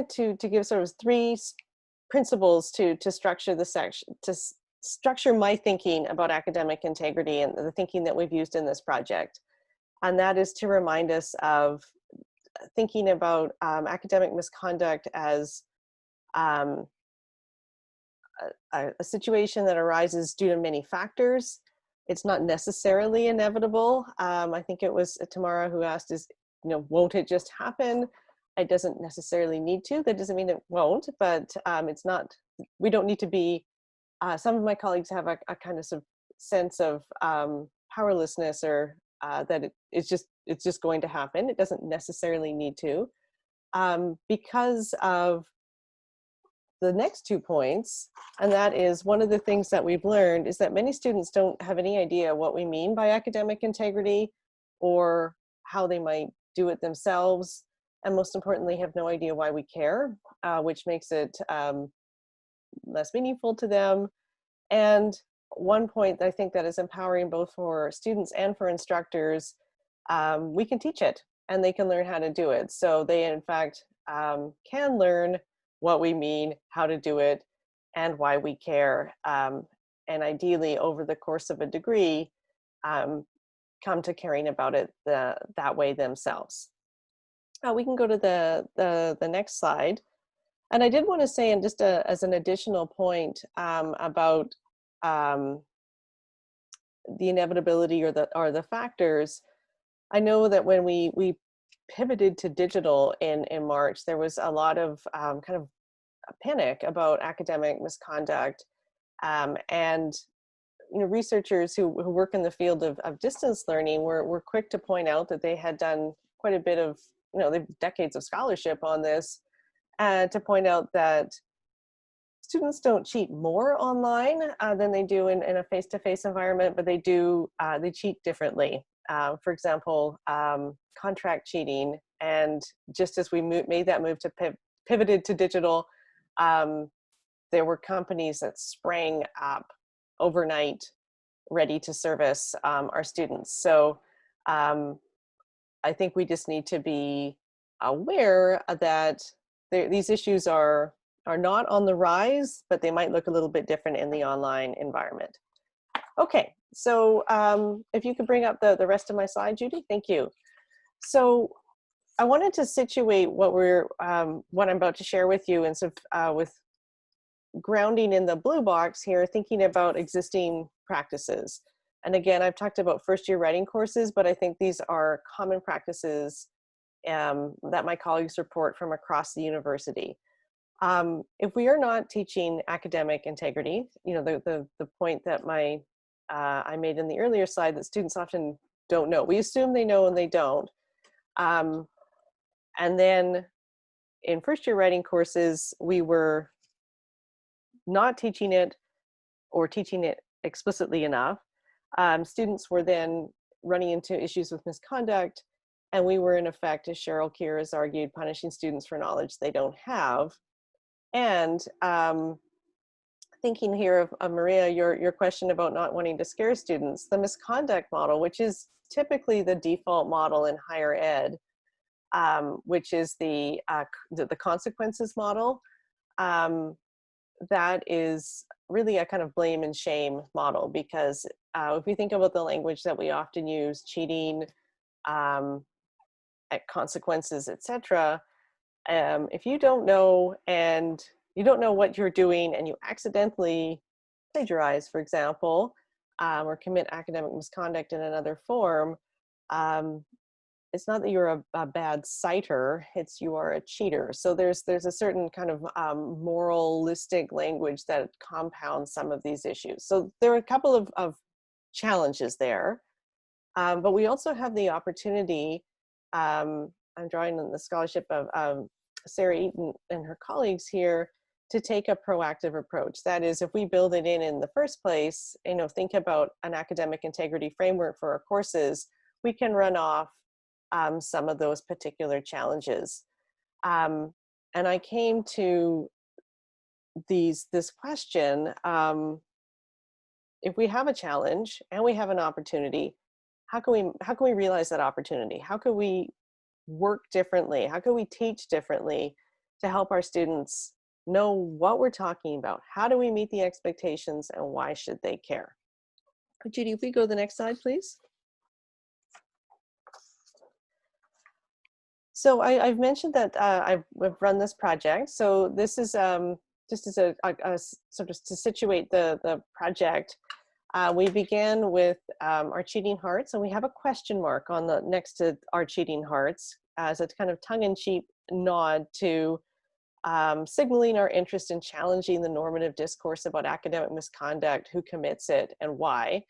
to give sort of three principles to structure the section, structure my thinking about academic integrity and the thinking that we've used in this project. And that is to remind us of thinking about academic misconduct as a situation that arises due to many factors. It's not necessarily inevitable. I think it was Tamara who asked, won't it just happen? It doesn't necessarily need to. That doesn't mean it won't, but it's not, we don't need to be, some of my colleagues have a kind of sense of powerlessness, or that it's just going to happen. It doesn't necessarily need to, because of the next 2 points. And that is, one of the things that we've learned is that many students don't have any idea what we mean by academic integrity, or how they might do it themselves, and most importantly, have no idea why we care, which makes it less meaningful to them. And one point I think that is empowering both for students and for instructors, we can teach it and they can learn how to do it. So they in fact can learn what we mean, how to do it, and why we care. And ideally, over the course of a degree, come to caring about it that way themselves. We can go to the next slide. And I did want to say, and just as an additional point about the inevitability or the factors, I know that when we pivoted to digital in March, there was a lot of kind of panic about academic misconduct, and researchers who work in the field of distance learning were quick to point out that they had done quite a bit of, they've decades of scholarship on this, to point out that students don't cheat more online than they do in a face-to-face environment, but they cheat differently. For example, contract cheating. And just as we made that move to pivoted to digital, there were companies that sprang up overnight ready to service our students. So I think we just need to be aware that these issues are not on the rise, but they might look a little bit different in the online environment. Okay, so if you could bring up the rest of my slide, Judy, thank you. So I wanted to situate what I'm about to share with you, and with grounding in the blue box here, thinking about existing practices. And again, I've talked about first-year writing courses, but I think these are common practices that my colleagues report from across the university. If we are not teaching academic integrity, the point that I made in the earlier slide, that students often don't know. We assume they know and they don't. And then in first-year writing courses, we were not teaching it or teaching it explicitly enough. Students were then running into issues with misconduct, and we were in effect, as Cheryl Kier has argued, punishing students for knowledge they don't have. And thinking here of Maria, your question about not wanting to scare students, the misconduct model, which is typically the default model in higher ed, which is the consequences model, that is really a kind of blame and shame model, because if we think about the language that we often use, cheating, at consequences, etc., if you don't know, and you don't know what you're doing, and you accidentally plagiarize, for example, or commit academic misconduct in another form, it's not that you're a bad citer, it's you are a cheater. So there's a certain kind of moralistic language that compounds some of these issues. So there are a couple of challenges there, but we also have the opportunity, I'm drawing on the scholarship of Sarah Eaton and her colleagues here, to take a proactive approach. That is, if we build it in the first place, think about an academic integrity framework for our courses, we can run off some of those particular challenges. And I came to this question, if we have a challenge and we have an opportunity, how can we realize that opportunity? How can we work differently? How can we teach differently to help our students know what we're talking about. How do we meet the expectations and why should they care? Judy, if we go to the next slide, please. So I've mentioned that I've run this project. So this is just as a sort of to situate the project. We began with our cheating hearts, and we have a question mark on the next to our cheating hearts as a kind of tongue-in-cheek nod to signaling our interest in challenging the normative discourse about academic misconduct, who commits it, and why.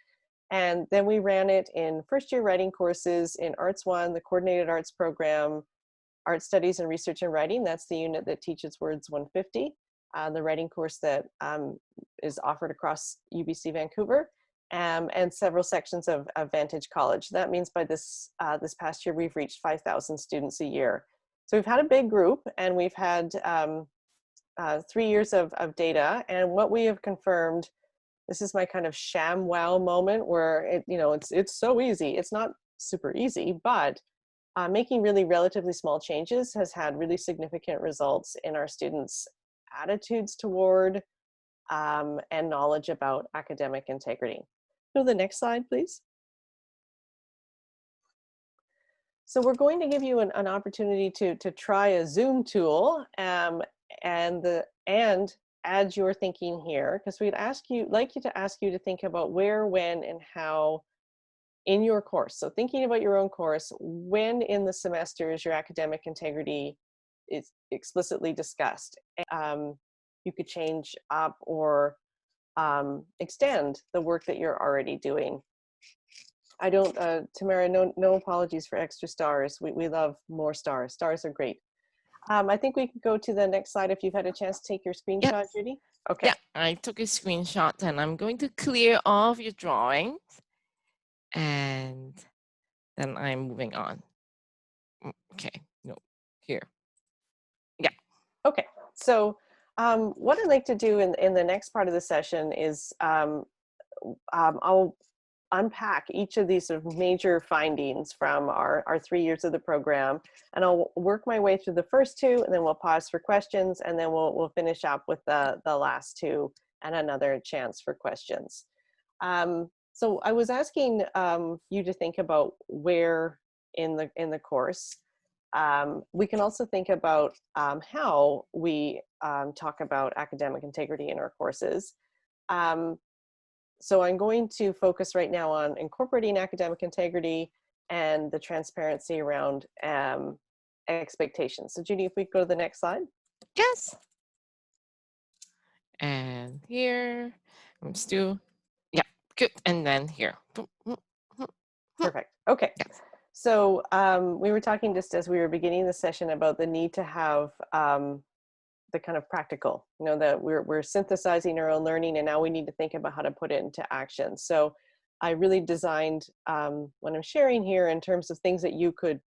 And then we ran it in first-year writing courses in Arts 1, the Coordinated Arts Program, Art Studies and Research and Writing. That's the unit that teaches Words 150, the writing course that is offered across UBC Vancouver, and several sections of Vantage College. That means by this past year, we've reached 5,000 students a year. So we've had a big group, and we've had 3 years of data. And what we have confirmed, this is my kind of sham wow moment where it's so easy. It's not super easy, but making really relatively small changes has had really significant results in our students' attitudes toward and knowledge about academic integrity. Go to the next slide, please. So we're going to give you an opportunity to try a Zoom tool and add your thinking here, because we'd like to ask you to think about where, when, and how in your course. So thinking about your own course, when in the semester is your academic integrity is explicitly discussed. You could change up or extend the work that you're already doing. I don't, Tamara, no apologies for extra stars. We love more stars. Stars are great. I think we could go to the next slide if you've had a chance to take your screenshot, Yes. Judy. Okay. Yeah, I took a screenshot and I'm going to clear off your drawings and then I'm moving on. Okay, no, here. Yeah. Okay, so what I'd like to do in the next part of the session is I'll unpack each of these sort of major findings from our 3 years of the program, and I'll work my way through the first two, and then we'll pause for questions, and then we'll finish up with the last two and another chance for questions. So I was asking you to think about where in the course. We can also think about how we talk about academic integrity in our courses. So I'm going to focus right now on incorporating academic integrity and the transparency around expectations. So Judy, if we go to the next slide. Yes. And here, I'm still, yeah, good. And then here. Perfect. Okay. Yes. So we were talking just as we were beginning the session about the need to have the kind of practical, that we're synthesizing our own learning, and now we need to think about how to put it into action. So I really designed what I'm sharing here in terms of things that you can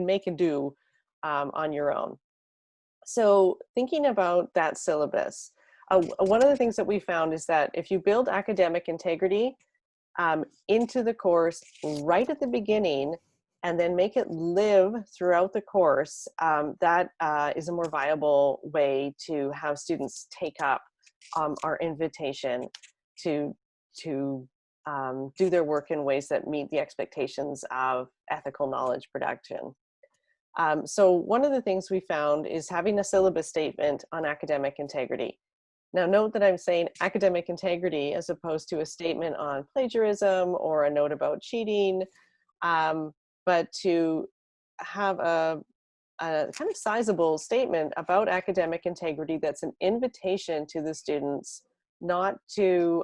make and do on your own. So thinking about that syllabus, one of the things that we found is that if you build academic integrity into the course right at the beginning, and then make it live throughout the course, that is a more viable way to have students take up our invitation to do their work in ways that meet the expectations of ethical knowledge production. So one of the things we found is having a syllabus statement on academic integrity. Now note that I'm saying academic integrity as opposed to a statement on plagiarism or a note about cheating, but to have a kind of sizable statement about academic integrity that's an invitation to the students not to,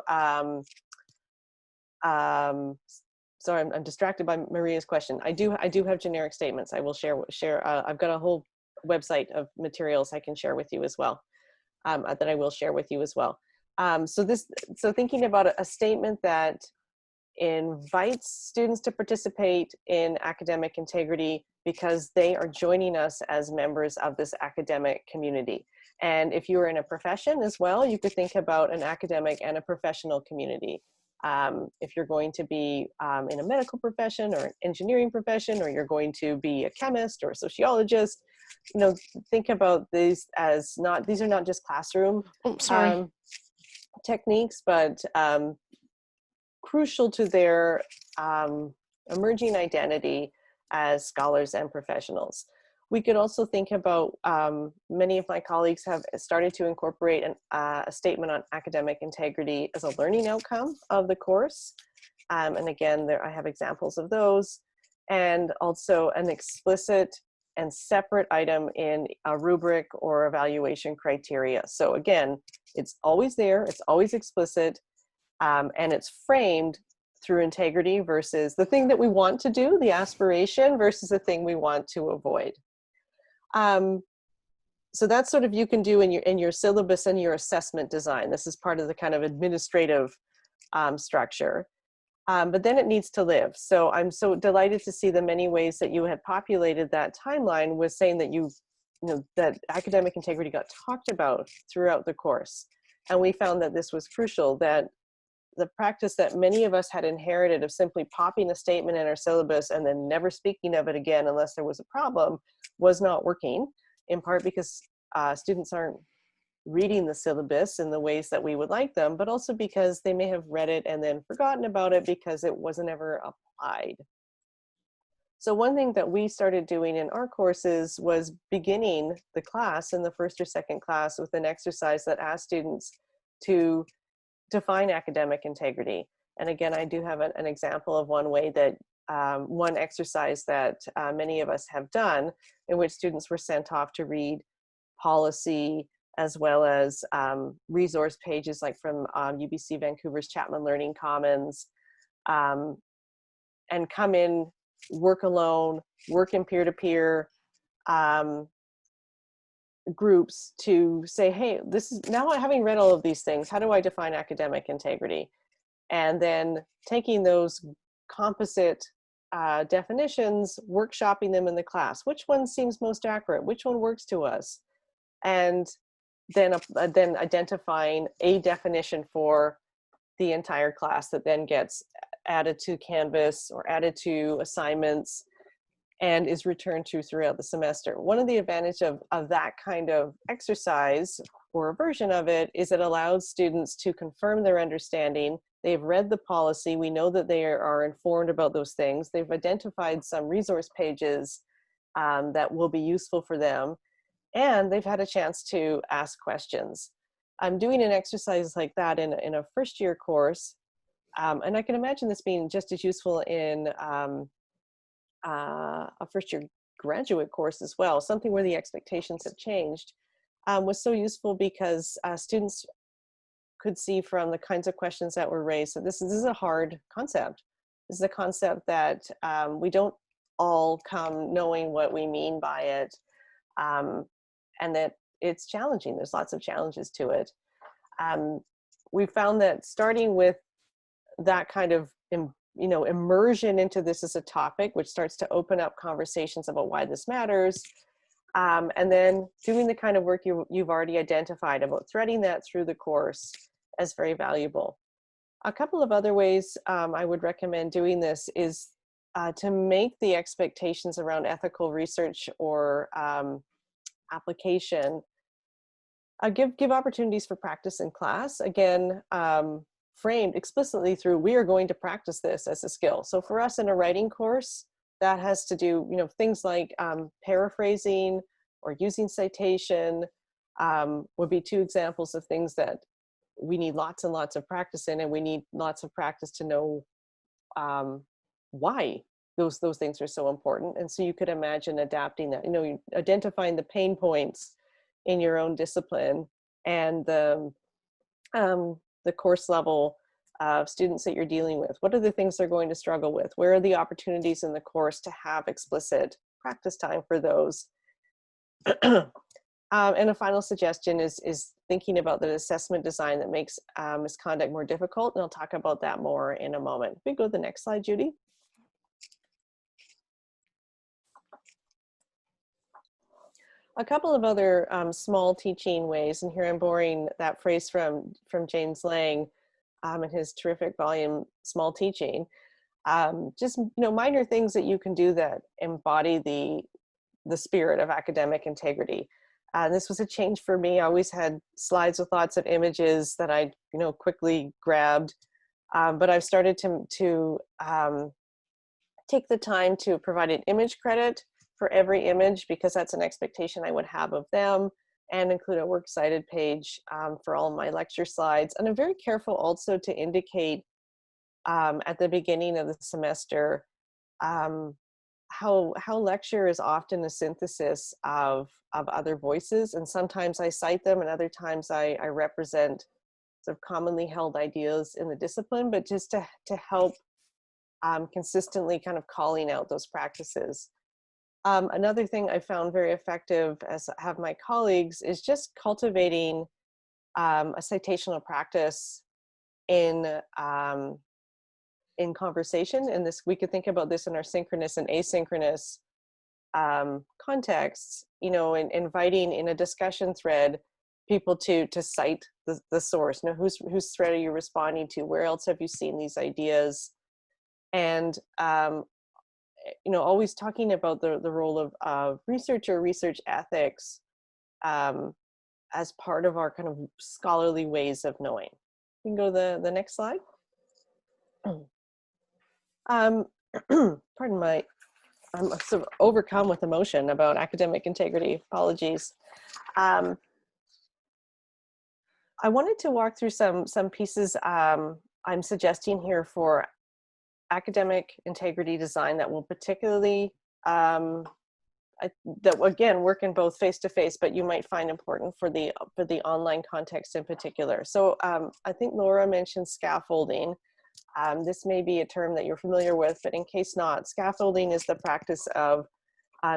sorry, I'm distracted by Maria's question. I do have generic statements. I will share. I've got a whole website of materials I can share with you as well, that I will share with you as well. So thinking about a statement that invites students to participate in academic integrity because they are joining us as members of this academic community. And if you are in a profession as well, you could think about an academic and a professional community. If you're going to be in a medical profession or an engineering profession, or you're going to be a chemist or a sociologist, think about these as these are not just classroom Oh, sorry. techniques, but crucial to their emerging identity as scholars and professionals. We could also think about, many of my colleagues have started to incorporate a statement on academic integrity as a learning outcome of the course. And again, I have examples of those. And also an explicit and separate item in a rubric or evaluation criteria. So again, it's always there, it's always explicit, and it's framed through integrity versus the thing that we want to do, the aspiration, versus the thing we want to avoid. So that's sort of you can do in your syllabus and your assessment design. This is part of the kind of administrative structure. But then it needs to live. So I'm so delighted to see the many ways that you had populated that timeline with saying that that academic integrity got talked about throughout the course. And we found that this was crucial, that the practice that many of us had inherited of simply popping a statement in our syllabus and then never speaking of it again unless there was a problem was not working, in part because students aren't reading the syllabus in the ways that we would like them, but also because they may have read it and then forgotten about it because it wasn't ever applied. So one thing that we started doing in our courses was beginning the class in the first or second class with an exercise that asked students to define academic integrity. And again, I do have an example of one way that one exercise that many of us have done, in which students were sent off to read policy as well as resource pages like from UBC Vancouver's Chapman Learning Commons, and come in, work alone, work in peer-to-peer groups to say, hey, this is now having read all of these things, how do I define academic integrity? And then taking those composite definitions, workshopping them in the class. Which one seems most accurate? Which one works to us? And then identifying a definition for the entire class that then gets added to Canvas or added to assignments and is returned to throughout the semester. One of the advantages of that kind of exercise, or a version of it, is it allows students to confirm their understanding. They've read the policy. We know that they are informed about those things. They've identified some resource pages that will be useful for them. And they've had a chance to ask questions. I'm doing an exercise like that in a first year course. And I can imagine this being just as useful in a first year graduate course as well, something where the expectations have changed, was so useful because students could see from the kinds of questions that were raised. So this is a hard concept. This is a concept that we don't all come knowing what we mean by it, and that it's challenging. There's lots of challenges to it. We found that starting with that kind of immersion into this as a topic, which starts to open up conversations about why this matters, and then doing the kind of work you've already identified about threading that through the course as very valuable. A couple of other ways I would recommend doing this is to make the expectations around ethical research or application, give opportunities for practice in class, again, framed explicitly through, we are going to practice this as a skill. So for us in a writing course, that has to do, things like paraphrasing or using citation would be two examples of things that we need lots and lots of practice in, and we need lots of practice to know why those things are so important. And so you could imagine adapting that, identifying the pain points in your own discipline and the course level of students that you're dealing with. What are the things they're going to struggle with? Where are the opportunities in the course to have explicit practice time for those? And a final suggestion is thinking about the assessment design that makes misconduct more difficult. And I'll talk about that more in a moment. We go to the next slide, Judy. A couple of other small teaching ways, and here I'm borrowing that phrase from James Lang in his terrific volume, Small Teaching. Just minor things that you can do that embody the spirit of academic integrity. This was a change for me. I always had slides with lots of images that I, quickly grabbed, but I've started to take the time to provide an image credit for every image, because that's an expectation I would have of them, and include a works cited page for all my lecture slides. And I'm very careful also to indicate at the beginning of the semester how lecture is often a synthesis of other voices, and sometimes I cite them, and other times I represent sort of commonly held ideas in the discipline, but just to help consistently kind of calling out those practices. Another thing I found very effective, as have my colleagues, is just cultivating a citational practice in conversation. And this, we could think about this in our synchronous and asynchronous contexts, and inviting in a discussion thread people to cite the source. Whose thread are you responding to? Where else have you seen these ideas? And always talking about the role of research or research ethics as part of our kind of scholarly ways of knowing. We can go to the next slide. Pardon I'm sort of overcome with emotion about academic integrity. Apologies. I wanted to walk through some pieces I'm suggesting here for academic integrity design that will particularly that again work in both face-to-face, but you might find important for the online context in particular. So I think Laura mentioned scaffolding. This may be a term that you're familiar with, but in case not, scaffolding is the practice of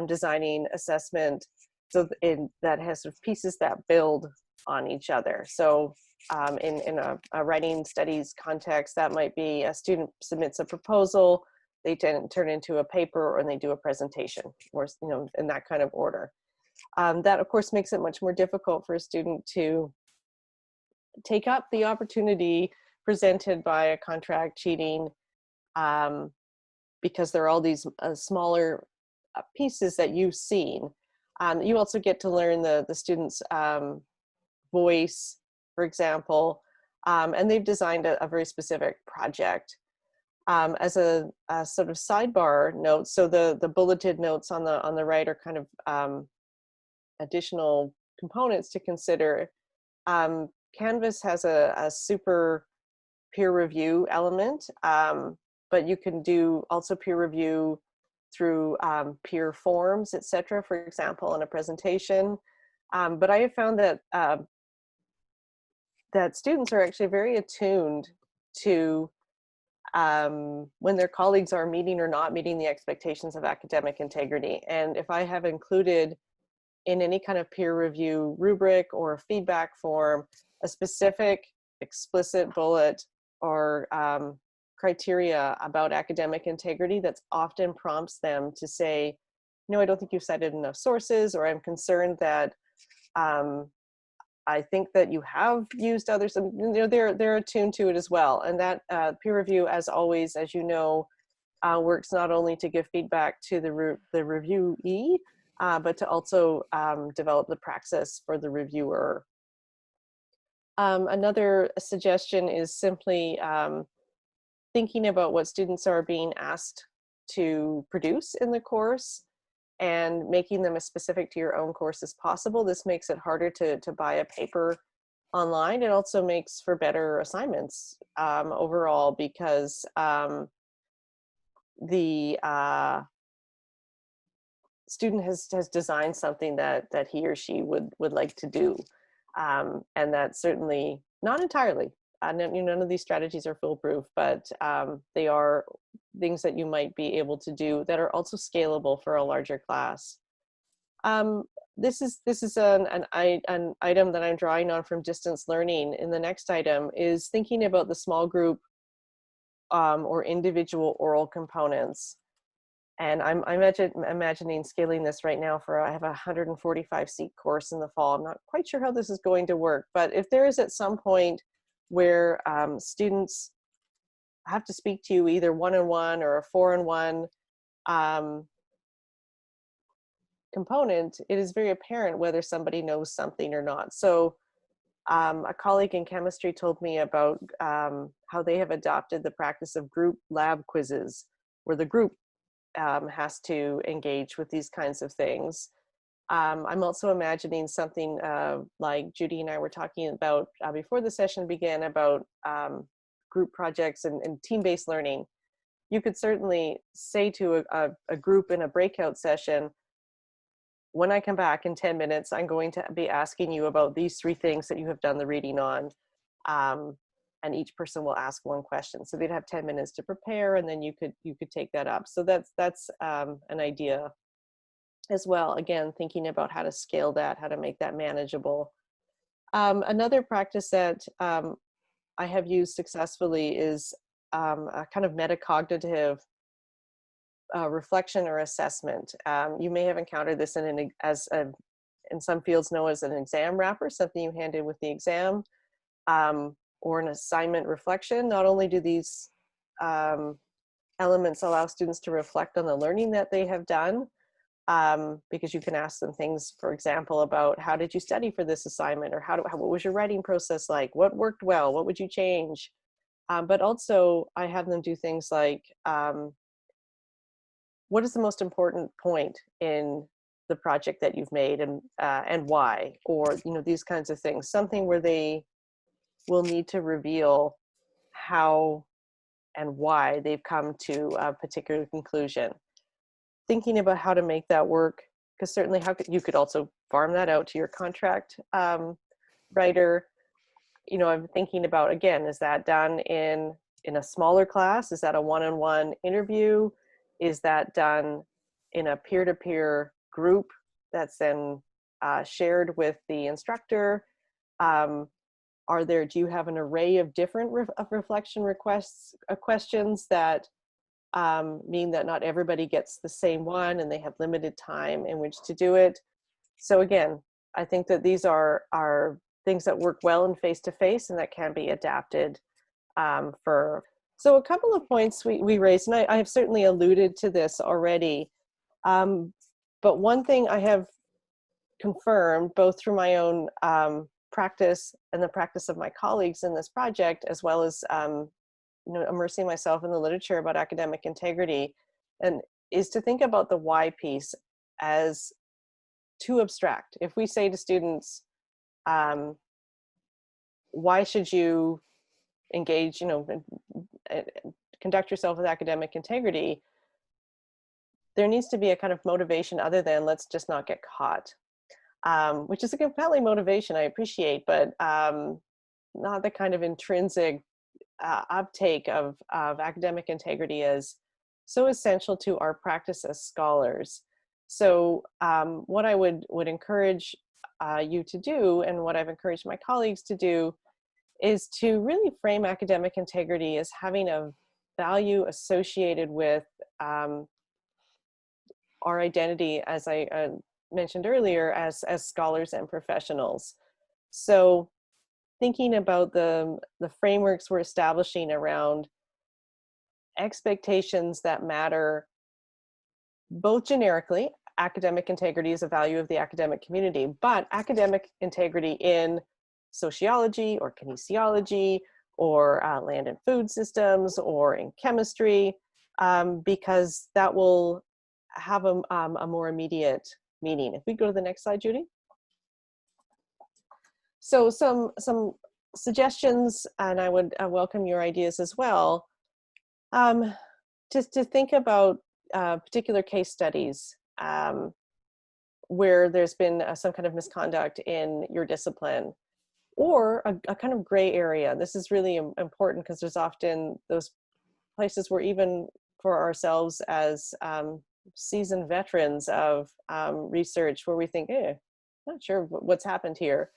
designing assessment that has sort of pieces that build on each other. So in a writing studies context, that might be a student submits a proposal, they turn into a paper, or they do a presentation, or in that kind of order. That of course makes it much more difficult for a student to take up the opportunity presented by a contract cheating, because there are all these smaller pieces that you've seen. You also get to learn the student's voice, for example, and they've designed a very specific project. As a sort of sidebar note, so the bulleted notes on the right are kind of additional components to consider. Canvas has a super peer review element, but you can do also peer review through peer forms, etc. For example, in a presentation. But I have found that that students are actually very attuned to when their colleagues are meeting or not meeting the expectations of academic integrity. And if I have included in any kind of peer review rubric or feedback form a specific explicit bullet or criteria about academic integrity, that's often prompts them to say, no, I don't think you've cited enough sources, or I'm concerned that I think that you have used others. They're attuned to it as well. And that peer review, as always, as you know, works not only to give feedback to the reviewee, but to also develop the praxis for the reviewer. Another suggestion is simply thinking about what students are being asked to produce in the course and making them as specific to your own course as possible. This makes it harder to buy a paper online. It also makes for better assignments overall, because the student has designed something that he or she would like to do. And that's certainly not entirely. None of these strategies are foolproof, but they are things that you might be able to do that are also scalable for a larger class. This is an item that I'm drawing on from distance learning. In the next item is thinking about the small group or individual oral components. And I'm imagining scaling this right now I have a 145 seat course in the fall. I'm not quite sure how this is going to work, but if there is at some point where students have to speak to you either one-on-one or a 4-on-1, component, it is very apparent whether somebody knows something or not. So a colleague in chemistry told me about how they have adopted the practice of group lab quizzes, where the group has to engage with these kinds of things. I'm also imagining something like Judy and I were talking about before the session began about group projects and team-based learning. You could certainly say to a group in a breakout session, when I come back in 10 minutes, I'm going to be asking you about these 3 things that you have done the reading on. And each person will ask 1 question. So they'd have 10 minutes to prepare, and then you could take that up. So that's an idea as well. Again, thinking about how to scale that, how to make that manageable. Another practice that I have used successfully is a kind of metacognitive reflection or assessment. You may have encountered this in some fields known as an exam wrapper, something you hand in with the exam, or an assignment reflection. Not only do these elements allow students to reflect on the learning that they have done, because you can ask them things, for example, about how did you study for this assignment, or what was your writing process like? What worked well? What would you change? But also I have them do things like, what is the most important point in the project that you've made, and why? Or, these kinds of things, something where they will need to reveal how and why they've come to a particular conclusion. Thinking about how to make that work, because certainly you could also farm that out to your contract writer. I'm thinking about, again, is that done in a smaller class? Is that a one-on-one interview? Is that done in a peer-to-peer group that's then shared with the instructor? Do you have an array of different reflection requests, questions that mean that not everybody gets the same one and they have limited time in which to do it? So again, I think that these are things that work well in face-to-face and that can be adapted So a couple of points we raised, and I have certainly alluded to this already, but one thing I have confirmed, both through my own practice and the practice of my colleagues in this project, as well as immersing myself in the literature about academic integrity, and is to think about the why piece as too abstract. If we say to students, why should you engage, conduct yourself with academic integrity, there needs to be a kind of motivation other than let's just not get caught, which is a compelling motivation, I appreciate, but not the kind of intrinsic uptake of academic integrity as so essential to our practice as scholars. So what I would encourage you to do, and what I've encouraged my colleagues to do, is to really frame academic integrity as having a value associated with our identity, as I mentioned earlier, as scholars and professionals. So thinking about the frameworks we're establishing around expectations that matter, both generically, academic integrity is a value of the academic community, but academic integrity in sociology or kinesiology or land and food systems or in chemistry, because that will have a more immediate meaning. If we go to the next slide, Judy. So some suggestions, and I would welcome your ideas as well, to think about particular case studies where there's been some kind of misconduct in your discipline, or a kind of gray area. This is really important because there's often those places where, even for ourselves as seasoned veterans of research, where we think, not sure what's happened here.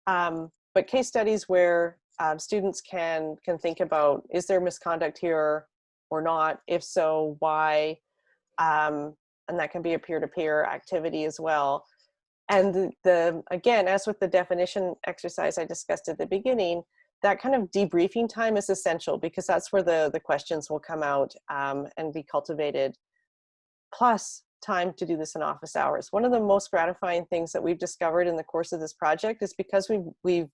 But case studies where students can think about, is there misconduct here or not? If so, why? And that can be a peer-to-peer activity as well. And again, as with the definition exercise I discussed at the beginning, that kind of debriefing time is essential, because that's where the questions will come out and be cultivated. Plus, time to do this in office hours. One of the most gratifying things that we've discovered in the course of this project is because we've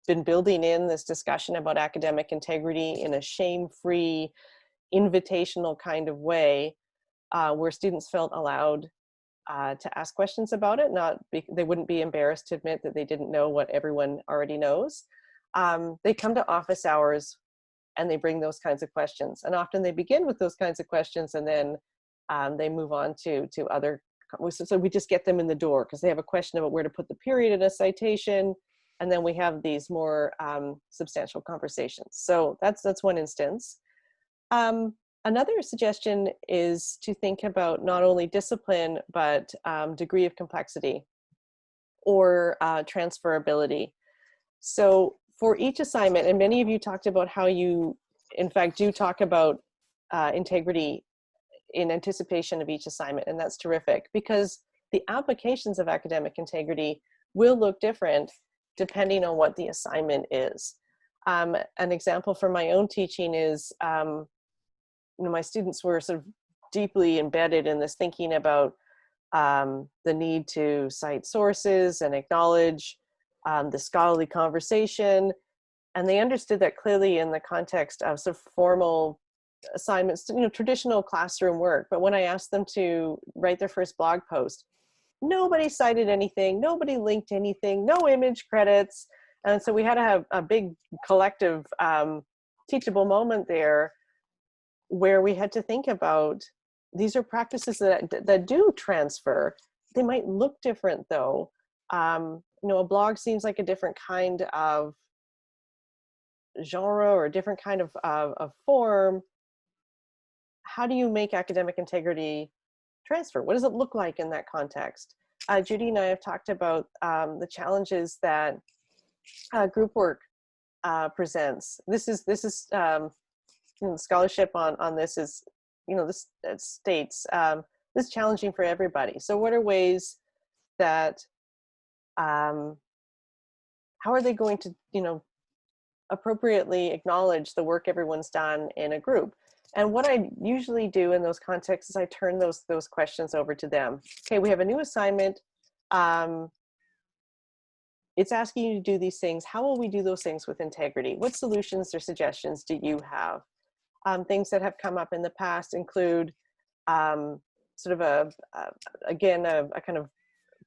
been building in this discussion about academic integrity in a shame-free, invitational kind of way, where students felt allowed to ask questions about it. They wouldn't be embarrassed to admit that they didn't know what everyone already knows. They come to office hours and they bring those kinds of questions. And often they begin with those kinds of questions, and then they move on to other. So we just get them in the door because they have a question about where to put the period in a citation. And then we have these more substantial conversations. So that's one instance. Another suggestion is to think about not only discipline, but degree of complexity or transferability. So for each assignment, and many of you talked about how you, in fact, do talk about integrity in anticipation of each assignment, and that's terrific because the applications of academic integrity will look different depending on what the assignment is. An example from my own teaching is, my students were sort of deeply embedded in this thinking about the need to cite sources and acknowledge the scholarly conversation. And they understood that clearly in the context of sort of formal assignments, traditional classroom work. But when I asked them to write their first blog post, nobody cited anything, nobody linked anything, no image credits. And so we had to have a big collective teachable moment there where we had to think about, these are practices that do transfer. They might look different though. A blog seems like a different kind of genre or a different kind of form. How do you make academic integrity transfer? What does it look like in that context? Judy and I have talked about the challenges that group work presents. This is the scholarship on this is, this states this is challenging for everybody. So what are ways that, how are they going to, appropriately acknowledge the work everyone's done in a group? And what I usually do in those contexts is I turn those questions over to them. Okay, we have a new assignment. It's asking you to do these things. How will we do those things with integrity? What solutions or suggestions do you have? Things that have come up in the past include sort of a kind of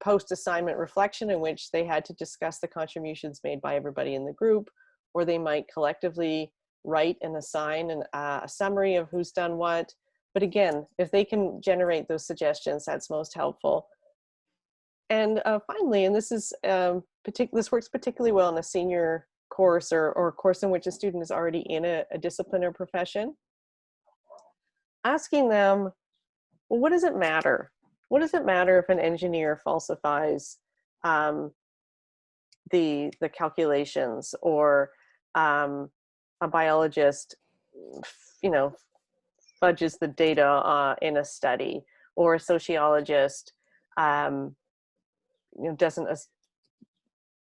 post-assignment reflection in which they had to discuss the contributions made by everybody in the group, or they might collectively write and assign a summary of who's done what. But again, if they can generate those suggestions, that's most helpful. And finally, and this is this works particularly well in a senior course or a course in which a student is already in a discipline or profession, asking them, well, what does it matter? What does it matter if an engineer falsifies the calculations, or a biologist, fudges the data in a study, or a sociologist, doesn't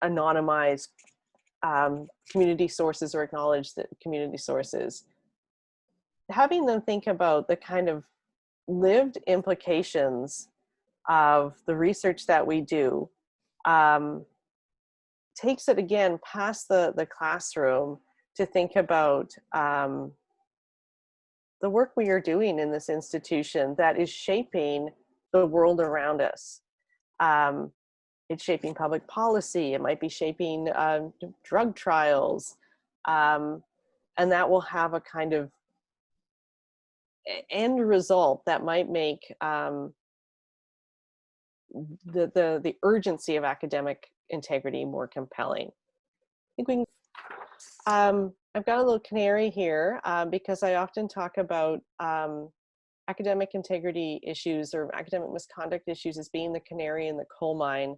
anonymize community sources or acknowledge the community sources? Having them think about the kind of lived implications of the research that we do takes it again past the classroom to think about the work we are doing in this institution that is shaping the world around us. It's shaping public policy. It might be shaping drug trials. And that will have a kind of end result that might make the urgency of academic integrity more compelling. I think we can, I've got a little canary here because I often talk about academic integrity issues or academic misconduct issues as being the canary in the coal mine.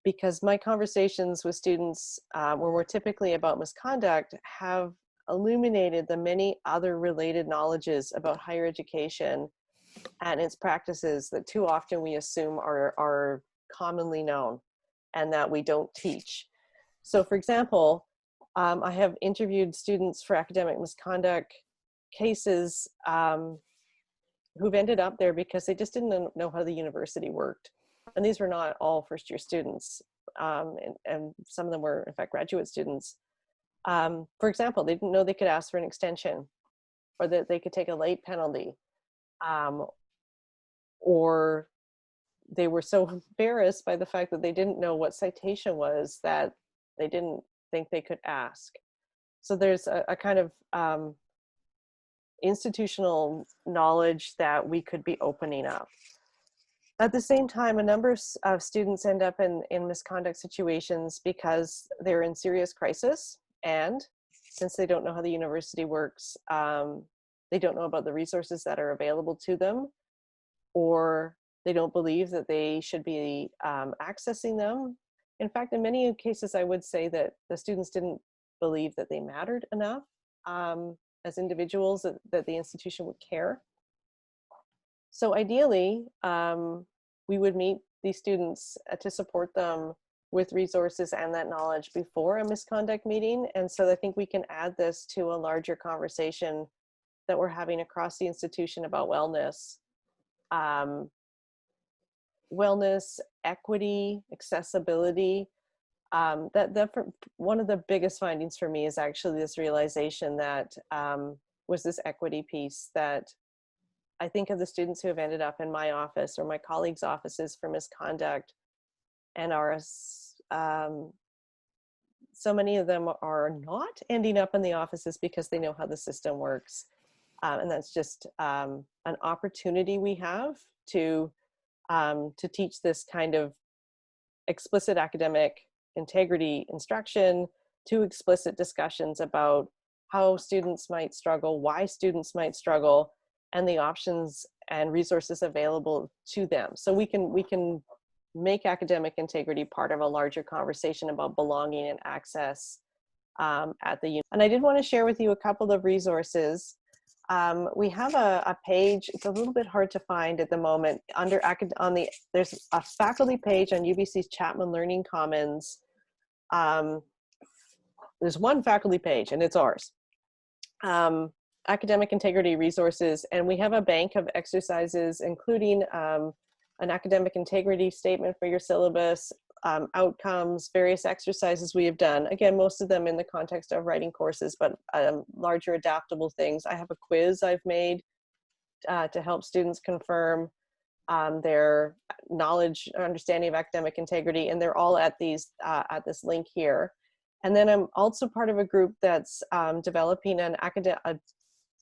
Because my conversations with students, when we're typically about misconduct, have illuminated the many other related knowledges about higher education and its practices that too often we assume are commonly known and that we don't teach. So for example, I have interviewed students for academic misconduct cases who've ended up there because they just didn't know how the university worked. And these were not all first-year students, and some of them were, in fact, graduate students. For example, they didn't know they could ask for an extension, or that they could take a late penalty, or they were so embarrassed by the fact that they didn't know what citation was that they didn't think they could ask. So there's a kind of institutional knowledge that we could be opening up. At the same time, a number of students end up in misconduct situations because they're in serious crisis, and since they don't know how the university works, they don't know about the resources that are available to them, or they don't believe that they should be accessing them. In fact, in many cases, I would say that the students didn't believe that they mattered enough as individuals, that the institution would care. So ideally, we would meet these students to support them with resources and that knowledge before a misconduct meeting. And so I think we can add this to a larger conversation that we're having across the institution about wellness. Wellness, equity, accessibility. One of the biggest findings for me is actually this realization that was this equity piece, that I think of the students who have ended up in my office or my colleagues' offices for misconduct, and are so many of them are not ending up in the offices because they know how the system works. And that's just an opportunity we have to teach this kind of explicit academic integrity instruction, to explicit discussions about how students might struggle, why students might struggle, and the options and resources available to them. So we can make academic integrity part of a larger conversation about belonging and access at the uni. And I did want to share with you a couple of resources. We have a page. It's a little bit hard to find at the moment. There's a faculty page on UBC's Chapman Learning Commons. There's one faculty page, and it's ours. Academic integrity resources, and we have a bank of exercises, including an academic integrity statement for your syllabus, outcomes, various exercises we have done. Again, most of them in the context of writing courses, but larger adaptable things. I have a quiz I've made to help students confirm their knowledge or understanding of academic integrity, and they're all at this link here. And then I'm also part of a group that's developing an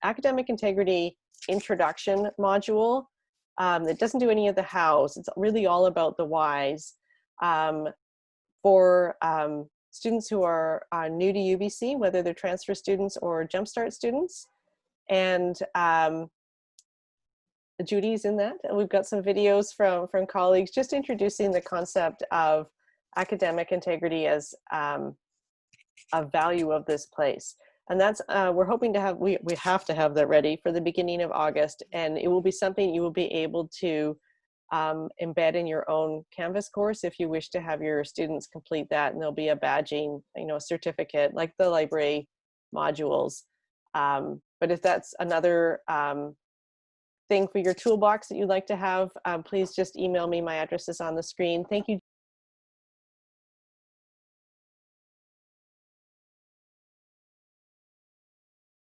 academic integrity introduction module that doesn't do any of the hows. It's really all about the whys for students who are new to UBC, whether they're transfer students or Jumpstart students. And Judy's in that. And we've got some videos from colleagues just introducing the concept of academic integrity as a value of this place. And that's, we're hoping to have, we have to have that ready for the beginning of August, and it will be something you will be able to embed in your own Canvas course if you wish to have your students complete that, and there'll be a badging, a certificate like the library modules. But if that's another thing for your toolbox that you'd like to have, please just email me. My address is on the screen. Thank you.